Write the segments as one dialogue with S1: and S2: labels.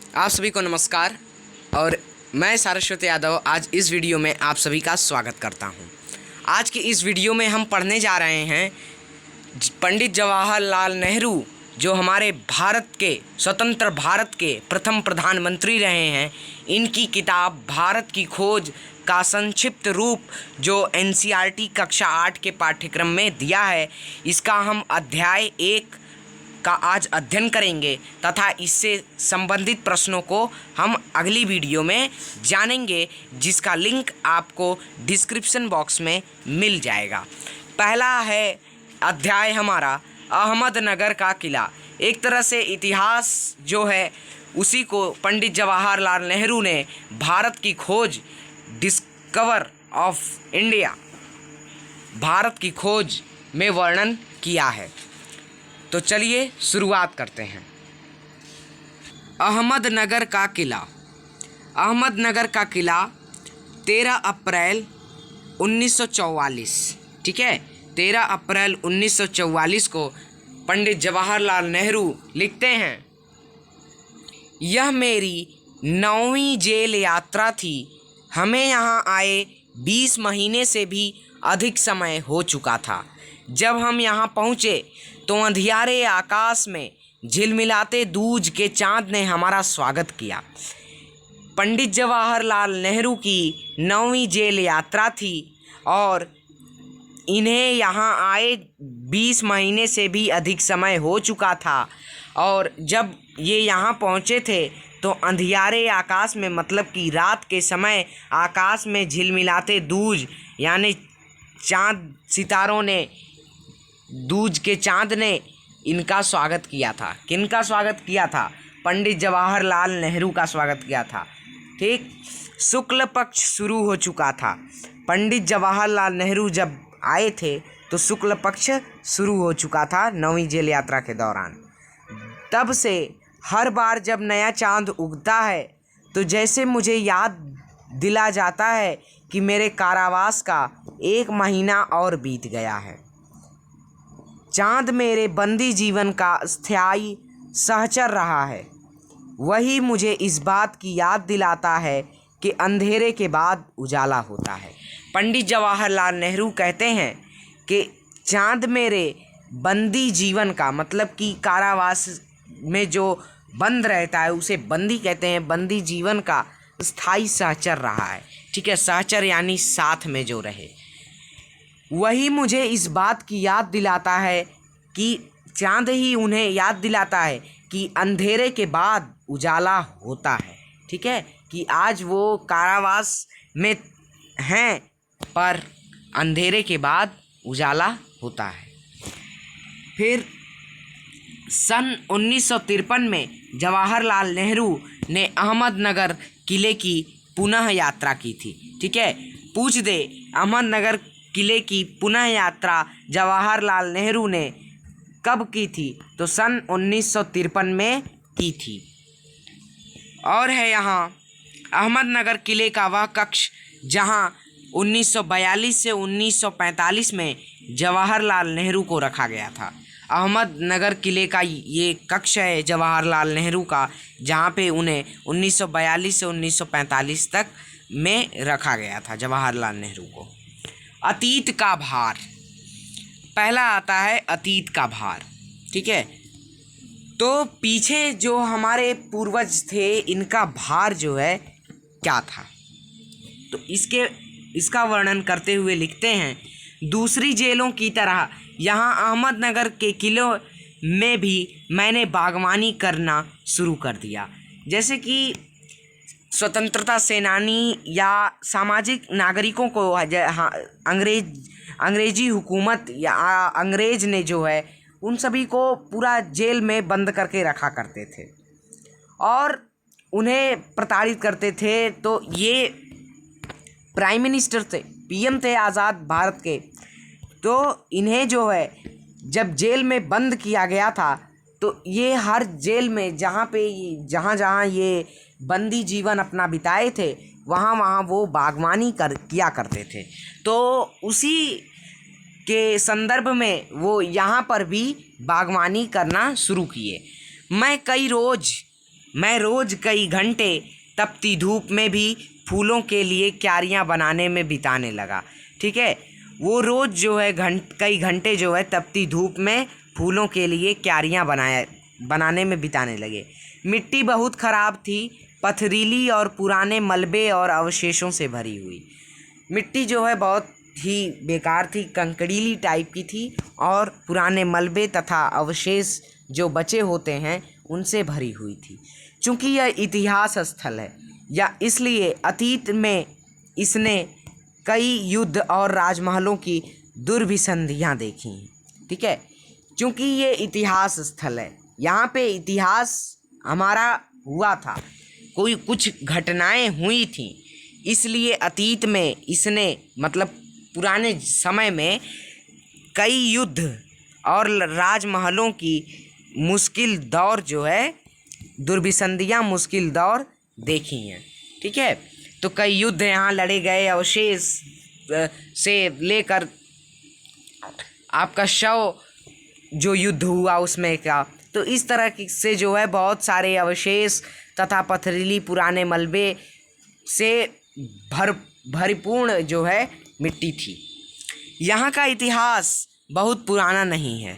S1: आप सभी को नमस्कार और मैं सारस्वत यादव आज इस वीडियो में आप सभी का स्वागत करता हूं। आज की इस वीडियो में हम पढ़ने जा रहे हैं पंडित जवाहरलाल नेहरू, जो हमारे स्वतंत्र भारत के प्रथम प्रधानमंत्री रहे हैं। इनकी किताब भारत की खोज का संक्षिप्त रूप जो एनसीईआरटी कक्षा 8 के पाठ्यक्रम में दिया है, इसका हम अध्याय 1 का आज अध्ययन करेंगे तथा इससे संबंधित प्रश्नों को हम अगली वीडियो में जानेंगे, जिसका लिंक आपको डिस्क्रिप्शन बॉक्स में मिल जाएगा। पहला है अध्याय हमारा अहमदनगर का किला। एक तरह से इतिहास जो है उसी को पंडित जवाहरलाल नेहरू ने भारत की खोज, डिस्कवर ऑफ इंडिया, भारत की खोज में वर्णन किया है। तो चलिए शुरुआत करते हैं। अहमदनगर का किला। अहमदनगर का किला 13 अप्रैल 1944, ठीक है, 13 अप्रैल 1944 को पंडित जवाहरलाल नेहरू लिखते हैं, यह मेरी 9वीं जेल यात्रा थी। हमें यहाँ आए 20 महीने से भी अधिक समय हो चुका था। जब हम यहाँ पहुँचे तो अंधियारे आकाश में झिलमिलाते दूज के चाँद ने हमारा स्वागत किया। पंडित जवाहरलाल नेहरू की 9वीं जेल यात्रा थी और इन्हें यहाँ आए 20 महीने से भी अधिक समय हो चुका था। और जब ये यहाँ पहुँचे थे तो अंधियारे आकाश में, मतलब कि रात के समय आकाश में झिलमिलाते दूज यानी चाँद, सितारों ने, दूज के चाँद ने इनका स्वागत किया था। किनका स्वागत किया था? पंडित जवाहरलाल नेहरू का स्वागत किया था। ठीक, शुक्ल पक्ष शुरू हो चुका था। पंडित जवाहरलाल नेहरू जब आए थे तो शुक्ल पक्ष शुरू हो चुका था 9वीं जेल यात्रा के दौरान। तब से हर बार जब नया चाँद उगता है तो जैसे मुझे याद दिला जाता है कि मेरे कारावास का 1 महीना और बीत गया है। चाँद मेरे बंदी जीवन का स्थायी सहचर रहा है। वही मुझे इस बात की याद दिलाता है कि अंधेरे के बाद उजाला होता है। पंडित जवाहरलाल नेहरू कहते हैं कि चाँद मेरे बंदी जीवन का, मतलब कि कारावास में जो बंद रहता है उसे बंदी कहते हैं, बंदी जीवन का स्थायी सहचर रहा है। ठीक है, सहचर यानी साथ में जो रहे। वही मुझे इस बात की याद दिलाता है कि चाँद ही उन्हें याद दिलाता है कि अंधेरे के बाद उजाला होता है। ठीक है, कि आज वो कारावास में हैं पर अंधेरे के बाद उजाला होता है। फिर सन 1953 में जवाहरलाल नेहरू ने अहमदनगर किले की पुनः यात्रा की थी। ठीक है, पूछ दे अहमदनगर किले की पुनः यात्रा जवाहरलाल नेहरू ने कब की थी? तो सन 1953 में की थी। और है यहाँ अहमदनगर किले का वह कक्ष जहाँ 1942 से 1945 में जवाहरलाल नेहरू को रखा गया था। अहमदनगर किले का ये कक्ष है जवाहरलाल नेहरू का, जहाँ पे उन्हें 1942 से 1945 तक में रखा गया था जवाहरलाल नेहरू को। अतीत का भार। पहला आता है अतीत का भार। ठीक है, तो पीछे जो हमारे पूर्वज थे इनका भार जो है क्या था, तो इसका वर्णन करते हुए लिखते हैं, दूसरी जेलों की तरह यहाँ अहमदनगर के किलों में भी मैंने बागवानी करना शुरू कर दिया। जैसे कि स्वतंत्रता सेनानी या सामाजिक नागरिकों को अंग्रेजी हुकूमत या अंग्रेज ने जो है उन सभी को पूरा जेल में बंद करके रखा करते थे और उन्हें प्रताड़ित करते थे। तो ये प्राइम मिनिस्टर थे, पीएम थे आज़ाद भारत के, तो इन्हें जो है जब जेल में बंद किया गया था तो ये हर जेल में जहाँ ये बंदी जीवन अपना बिताए थे वहाँ वो बागवानी किया करते थे। तो उसी के संदर्भ में वो यहाँ पर भी बागवानी करना शुरू किए। मैं कई रोज़ मैं रोज़ कई घंटे तपती धूप में भी फूलों के लिए क्यारियाँ बनाने में बिताने लगा। ठीक है, वो रोज़ जो है कई घंटे जो है तपती धूप में फूलों के लिए क्यारियाँ बनाने में बिताने लगे। मिट्टी बहुत ख़राब थी, पथरीली और पुराने मलबे और अवशेषों से भरी हुई। मिट्टी जो है बहुत ही बेकार थी, कंकड़ीली टाइप की थी और पुराने मलबे तथा अवशेष जो बचे होते हैं उनसे भरी हुई थी। चूँकि यह इतिहास स्थल है या इसलिए अतीत में इसने कई युद्ध और राजमहलों की दुर्भिसंधियाँ देखी हैं। ठीक है, चूँकि ये इतिहास स्थल है, यहाँ पे इतिहास हमारा हुआ था, कोई कुछ घटनाएं हुई थी, इसलिए अतीत में इसने मतलब पुराने समय में कई युद्ध और राजमहलों की मुश्किल दौर जो है दुर्भिसंधियाँ मुश्किल दौर देखी हैं। ठीक है, तो कई युद्ध यहाँ लड़े गए, अवशेष से लेकर आपका शव जो युद्ध हुआ उसमें का, तो इस तरह से जो है बहुत सारे अवशेष तथा पथरीली पुराने मलबे से भरपूर्ण जो है मिट्टी थी। यहाँ का इतिहास बहुत पुराना नहीं है।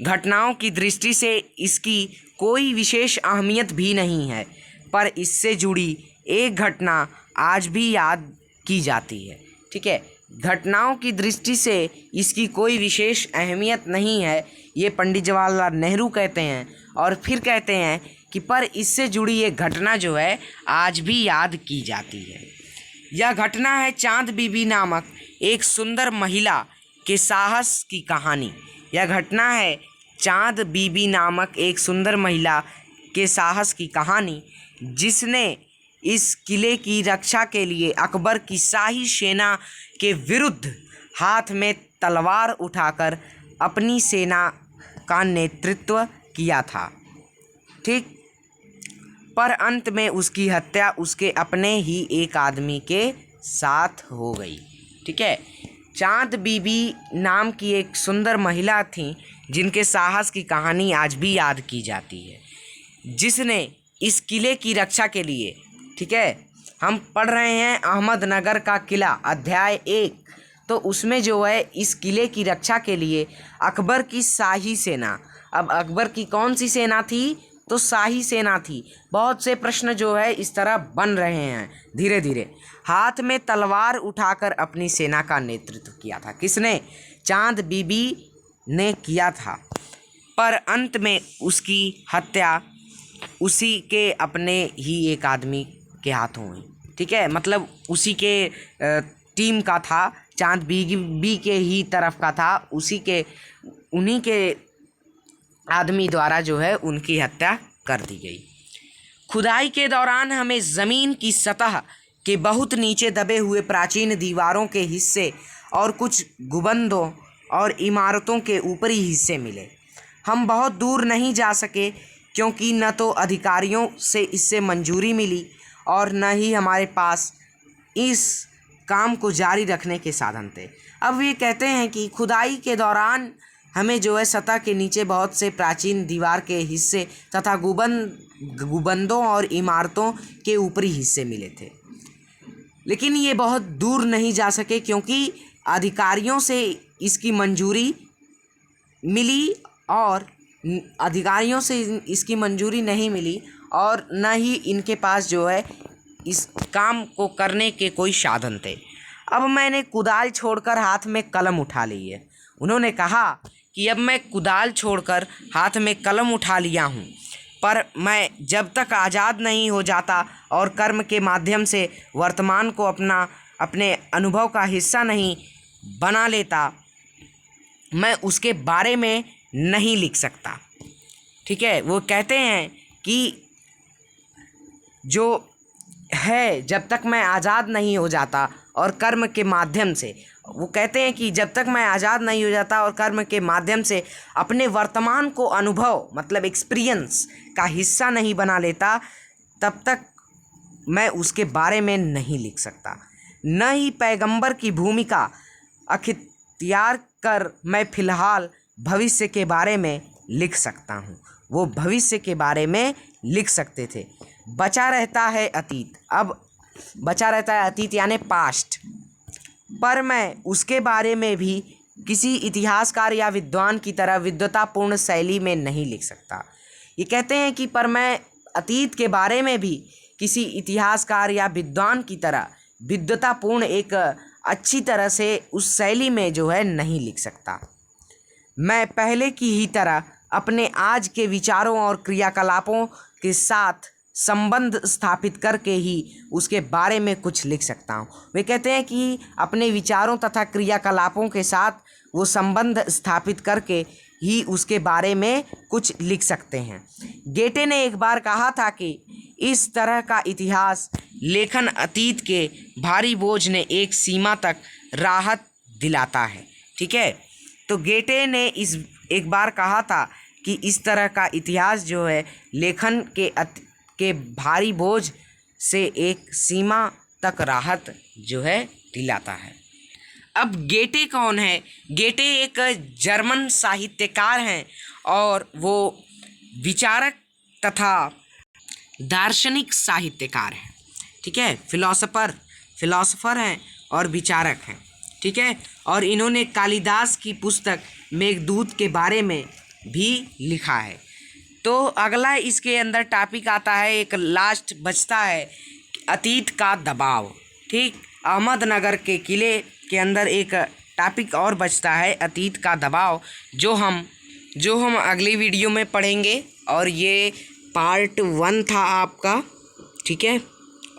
S1: घटनाओं की दृष्टि से इसकी कोई विशेष अहमियत भी नहीं है, पर इससे जुड़ी एक घटना आज भी याद की जाती है। ठीक है, घटनाओं की दृष्टि से इसकी कोई विशेष अहमियत नहीं है, ये पंडित जवाहरलाल नेहरू कहते हैं। और फिर कहते हैं कि पर इससे जुड़ी एक घटना जो है आज भी याद की जाती है। यह घटना है चांद बीबी नामक एक सुंदर महिला के साहस की कहानी। यह घटना है चांद बीबी नामक एक सुंदर महिला के साहस की कहानी, जिसने इस किले की रक्षा के लिए अकबर की शाही सेना के विरुद्ध हाथ में तलवार उठाकर अपनी सेना का नेतृत्व किया था। ठीक, पर अंत में उसकी हत्या उसके अपने ही एक आदमी के साथ हो गई। ठीक है, चांद बीबी नाम की एक सुंदर महिला थी जिनके साहस की कहानी आज भी याद की जाती है, जिसने इस किले की रक्षा के लिए, ठीक है, हम पढ़ रहे हैं अहमदनगर का किला अध्याय 1, तो उसमें जो है इस किले की रक्षा के लिए अकबर की शाही सेना, अब अकबर की कौन सी सेना थी, तो शाही सेना थी। बहुत से प्रश्न जो है इस तरह बन रहे हैं धीरे धीरे। हाथ में तलवार उठाकर अपनी सेना का नेतृत्व किया था। किसने? चांद बीबी ने किया था, पर अंत में उसकी हत्या उसी के अपने ही एक आदमी के हाथों हुई। ठीक है, मतलब उसी के टीम का था, चांद बीबी के ही तरफ का था, उन्हीं के आदमी द्वारा जो है उनकी हत्या कर दी गई। खुदाई के दौरान हमें ज़मीन की सतह के बहुत नीचे दबे हुए प्राचीन दीवारों के हिस्से और कुछ गुंबदों और इमारतों के ऊपरी हिस्से मिले। हम बहुत दूर नहीं जा सके क्योंकि न तो अधिकारियों से इससे मंजूरी मिली और न ही हमारे पास इस काम को जारी रखने के साधन थे। अब ये कहते हैं कि खुदाई के दौरान हमें जो है सतह के नीचे बहुत से प्राचीन दीवार के हिस्से तथा गुंबदों और इमारतों के ऊपरी हिस्से मिले थे, लेकिन ये बहुत दूर नहीं जा सके क्योंकि अधिकारियों से इसकी मंजूरी मिली और अधिकारियों से इसकी मंजूरी नहीं मिली और न ही इनके पास जो है इस काम को करने के कोई साधन थे। अब मैंने कुदाल छोड़कर हाथ में कलम उठा ली है। उन्होंने कहा कि अब मैं कुदाल छोड़कर हाथ में कलम उठा लिया हूँ, पर मैं जब तक आज़ाद नहीं हो जाता और कर्म के माध्यम से वर्तमान को अपने अनुभव का हिस्सा नहीं बना लेता, मैं उसके बारे में नहीं लिख सकता। ठीक है, वो कहते हैं कि जो है जब तक मैं आज़ाद नहीं हो जाता और कर्म के माध्यम से, वो कहते हैं कि जब तक मैं आज़ाद नहीं हो जाता और कर्म के माध्यम से अपने वर्तमान को अनुभव मतलब एक्सपीरियंस का हिस्सा नहीं बना लेता, तब तक मैं उसके बारे में नहीं लिख सकता। न ही पैगंबर की भूमिका अख्तियार कर मैं फ़िलहाल भविष्य के बारे में लिख सकता हूँ। वो भविष्य के बारे में लिख सकते थे। बचा रहता है अतीत, अब बचा रहता है अतीत यानी पास्ट, पर मैं उसके बारे में भी किसी इतिहासकार या विद्वान की तरह विद्वतापूर्ण शैली में नहीं लिख सकता। ये कहते हैं कि पर मैं अतीत के बारे में भी किसी इतिहासकार या विद्वान की तरह विद्वतापूर्ण एक अच्छी तरह से उस शैली में जो है नहीं लिख सकता। मैं पहले की ही तरह अपने आज के विचारों और क्रियाकलापों के साथ संबंध स्थापित करके ही उसके बारे में कुछ लिख सकता हूँ। वे कहते हैं कि अपने विचारों तथा क्रियाकलापों के साथ वो संबंध स्थापित करके ही उसके बारे में कुछ लिख सकते हैं। गेटे ने एक बार कहा था कि इस तरह का इतिहास लेखन अतीत के भारी बोझ ने एक सीमा तक राहत दिलाता है। ठीक है, तो गेटे ने एक बार कहा था कि इस तरह का इतिहास जो है लेखन के भारी बोझ से एक सीमा तक राहत जो है दिलाता है। अब गेटे कौन है? गेटे एक जर्मन साहित्यकार हैं और वो विचारक तथा दार्शनिक साहित्यकार हैं। ठीक है, फिलोसोफर हैं और विचारक हैं। ठीक है, और इन्होंने कालिदास की पुस्तक मेघदूत के बारे में भी लिखा है। तो अगला इसके अंदर टॉपिक आता है, एक लास्ट बचता है अतीत का दबाव। ठीक, अहमदनगर के किले के अंदर एक टॉपिक और बचता है अतीत का दबाव, जो हम अगली वीडियो में पढ़ेंगे। और ये पार्ट 1 था आपका। ठीक है,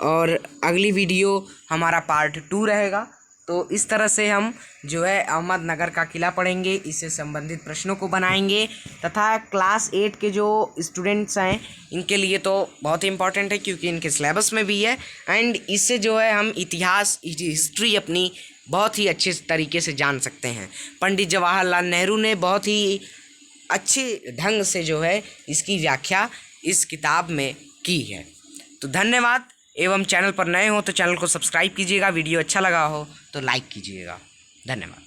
S1: और अगली वीडियो हमारा पार्ट 2 रहेगा। तो इस तरह से हम जो है अहमदनगर का किला पढ़ेंगे, इससे संबंधित प्रश्नों को बनाएंगे तथा क्लास 8 के जो स्टूडेंट्स हैं इनके लिए तो बहुत ही इंपॉर्टेंट है, क्योंकि इनके सिलेबस में भी है। एंड इससे जो है हम हिस्ट्री अपनी बहुत ही अच्छे तरीके से जान सकते हैं। पंडित जवाहरलाल नेहरू ने बहुत ही अच्छे ढंग से जो है इसकी व्याख्या इस किताब में की है। तो धन्यवाद। एवं चैनल पर नए हो तो चैनल को सब्सक्राइब कीजिएगा, वीडियो अच्छा लगा हो तो लाइक कीजिएगा। धन्यवाद।